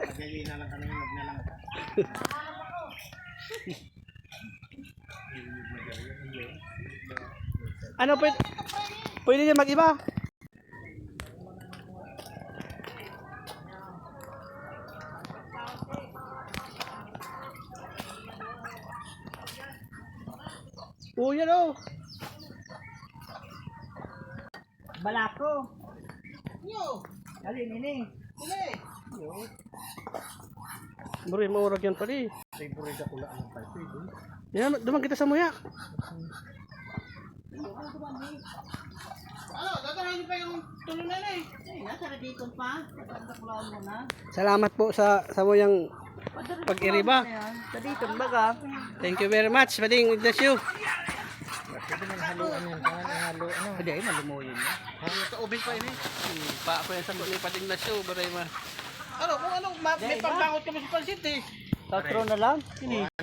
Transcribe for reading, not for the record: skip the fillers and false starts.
Pagkili na lang kami, huwag na lang. Ano pwede niya mag-iba? Oh, yan oh. Balako. Yo. Dali nini. Dali. Yo. Bro, maurag yan pala eh. Favorite ako lang ang palpi. Yan, duman kita sa muya. Ano, dadalhin pa yung tulo na eh. Nasa dito pa. Pagkakulaan mo na. Salamat po sa muyang pag-iriba. Sa dito baga. Thank you very much, Pading. Bless you. Pwede man haluan yan. Halo, ano? Pwede ay malumuyin mo. Sa ubing pa ini. Pa ako yan sa ni Pading Bless you, baray ma. Ano, kung ano, may pangbangot kami sa pansit eh. Tatro na lang.